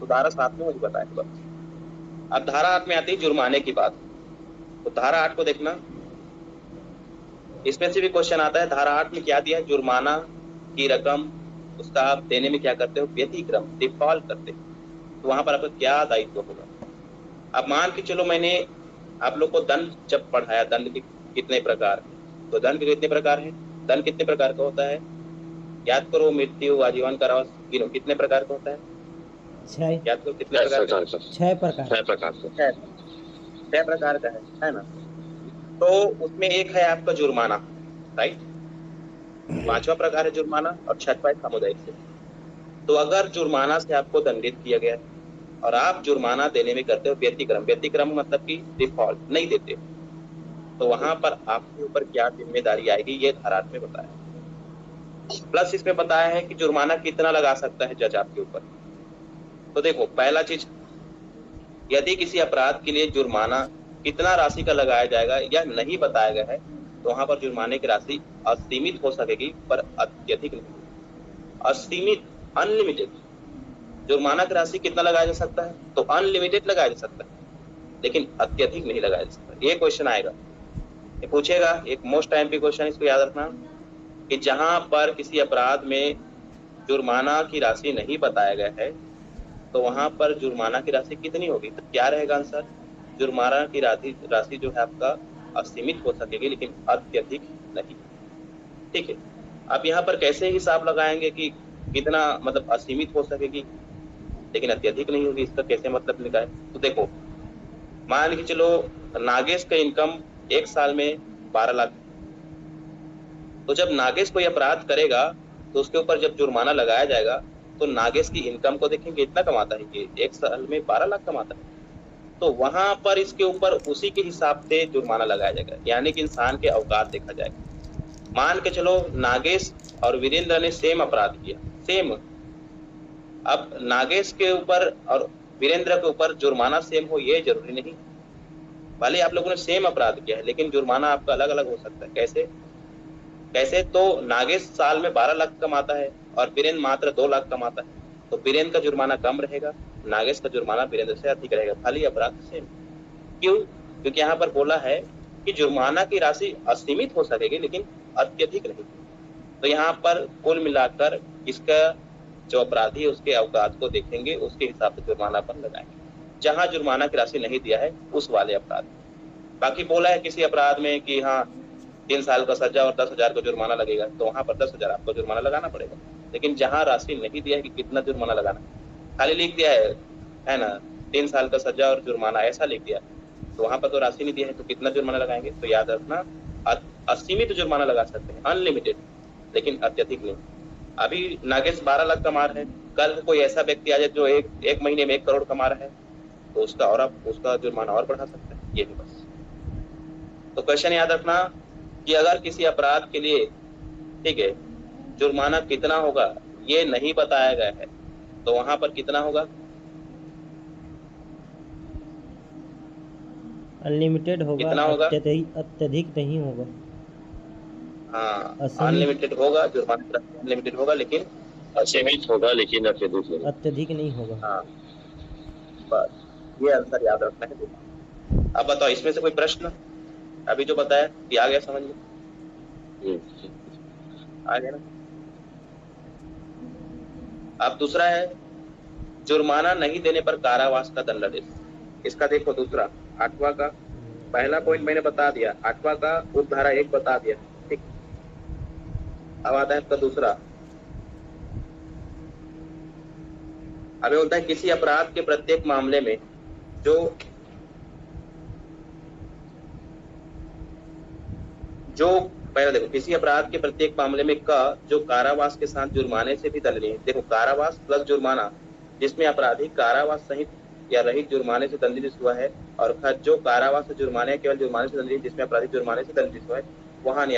तो धारा 7 में मुझे बताया बस। अब धारा 8 में आती है जुर्माने की बात। तो धारा 8 को देखना, इसमें से भी क्वेश्चन आता है। धारा 8 में क्या दिया है? जुर्माना की रकम उसका आप देने में क्या करते हो? व्यतिक्रम, डिफॉल्ट करते हो। तो वहां पर आपका क्या दायित्व होगा? अब मान के चलो मैंने आप लोग को दंड जब पढ़ाया, दंड के कितने प्रकार, तो दंड के कितने प्रकार है? दंड कितने प्रकार का होता है? याद करो, मृत्यु, आजीवन कारावास, गिनो कितने प्रकार का होता है? 6 याद करो कितने प्रकार का? 6 प्रकार। 6 प्रकार का। 6 प्रकार का है ना? तो उसमें एक है आपका जुर्माना, राइट? 5वां प्रकार है जुर्माना और 6वां है सामुदायिक से। तो अगर जुर्माना से आपको दंडित किया गया है और आप जुर्माना देने में करते हो व्यतिक्रम, व्यतिक्रम मतलब कि डिफॉल्ट नहीं देते, तो वहां पर आपके ऊपर क्या जिम्मेदारी आएगी ये धारा में बताया। प्लस इसमें बताया है कि जुर्माना कितना लगा सकता है जज आपके ऊपर। तो देखो, पहला चीज, यदि किसी अपराध के लिए जुर्माना कितना राशि का लगाया जाएगा या नहीं बताया गया है, तो वहां पर जुर्माने की राशि असीमित हो सकेगी पर अत्यधिक नहीं। असीमित, अनलिमिटेड जुर्माना की राशि कितना लगाया जा सकता है? तो अनलिमिटेड लगाया जा सकता है, लेकिन अत्यधिक नहीं लगाया जा सकता। ये क्वेश्चन आएगा, ये पूछेगा, एक मोस्ट टाइम क्वेश्चन, इसको याद रखना कि जहां पर किसी अपराध में जुर्माना की राशि नहीं बताया गया है, तो वहां पर जुर्माना की राशि कितनी होगी? तो क्या रहेगा आंसर? जुर्माना की राशि जो है आपका असीमित हो सकेगी लेकिन अत्यधिक नहीं। ठीक है। अब यहाँ पर कैसे हिसाब लगाएंगे कि कितना मतलब असीमित हो सकेगी लेकिन अत्यधिक नहीं होगी, इसका कैसे मतलब निकाले? तो देखो, मान के चलो नागेश का इनकम एक साल में 12 लाख। तो जब नागेश कोई अपराध करेगा तो उसके ऊपर जब जुर्माना लगाया जाएगा तो नागेश की इनकम को देखेंगे, इतना कमाता है कि एक साल में 12 लाख कमाता है, तो वहां पर इसके ऊपर उसी के हिसाब से जुर्माना लगाया जाएगा, यानी कि इंसान के औकात देखा जाएगा। मान के चलो नागेश और वीरेंद्र ने सेम अपराध किया, सेम। अब नागेश के ऊपर और वीरेंद्र के ऊपर जुर्माना सेम हो ये जरूरी नहीं। भले आप लोगों ने सेम अपराध किया है लेकिन जुर्माना आपका अलग अलग हो सकता है। कैसे? कैसे? तो नागेश साल में 12 लाख कमाता है और वीरेंद्र मात्र 2 लाख कमाता है, तो वीरेंद्र का जुर्माना कम रहेगा, नागेश का जुर्माना वीरेंद्र से अधिक रहेगा, खाली अपराध सेम। क्यों? क्योंकि यहाँ पर बोला है कि जुर्माना की राशि असीमित हो सकेगी लेकिन अत्यधिक नहीं। तो यहाँ पर कुल मिलाकर इसका जो अपराधी है उसके अवकाश को देखेंगे, उसके हिसाब से जुर्माना पर लगाएंगे, जहां जुर्माना की राशि नहीं दिया है उस वाले अपराध। बाकी बोला है किसी अपराध में कि हाँ 3 साल का सजा और 10,000 का जुर्माना लगेगा, तो वहां पर 10,000 आपको जुर्माना लगाना पड़ेगा। लेकिन जहां राशि नहीं दिया है कि कितना जुर्माना लगाना, खाली लिख दिया है ना, 3 साल का सजा और जुर्माना ऐसा लिख दिया, तो वहां पर तो राशि नहीं दिया है, तो कितना जुर्माना लगाएंगे? तो याद रखना, असीमित जुर्माना लगा सकते हैं, अनलिमिटेड, लेकिन अत्यधिक नहीं। अभी नागेश 12 लाख कमा रहे हैं, कल कोई ऐसा व्यक्ति आ जाए जो एक महीने में 1 करोड़ कमा रहा है, तो उसका और आप उसका जुर्माना और बढ़ा सकते हैं। ये भी बस। तो क्वेश्चन याद रखना कि अगर किसी अपराध के लिए, ठीक है, जुर्माना कितना होगा ये नहीं बताया गया है, तो वहां पर कितना होगा? अनलिमिटेड होगा, कितना होगा? अत्यधिक अत्यधिक नहीं होगा। हाँ, असीमित, अनलिमिटेड होगा, जुर्माना अनलिमिटेड होगा लेकिन असीमित होगा, लेकिन अत्यधिक नहीं। अत्यधिक नहीं होगा। हाँ, बस ये आंसर याद रखना है। अब बताओ इसमें से कोई प्रश्न अभी जो बताया कि आ गया समझ में? आ गया ना? अब दूसरा है जुर्माना नहीं देने पर कारावास का दंडादेश। इसका देखो दूसरा, 8वां का पहला पॉइंट मैंने बता दिया, 8वां का उपधारा 1 बता दिया, ठीक। अब आता है इसका दूसरा। अब होता है किसी अपराध के प्रत्येक मामले में जो पहले देखो, किसी अपराध के प्रत्येक मामले में का जो कारावास के साथ जुर्माने से भी दंडनीय है। देखो, कारावास प्लस जुर्माना, जिसमें अपराधी कारावास सहित या रहित जुर्माने से दंडित हुआ है, और जो कारावास से जुर्माने केवल जुर्माने से दंडित जिसमें अपराधी जुर्माने से दंडित हुआ है, वहां नहीं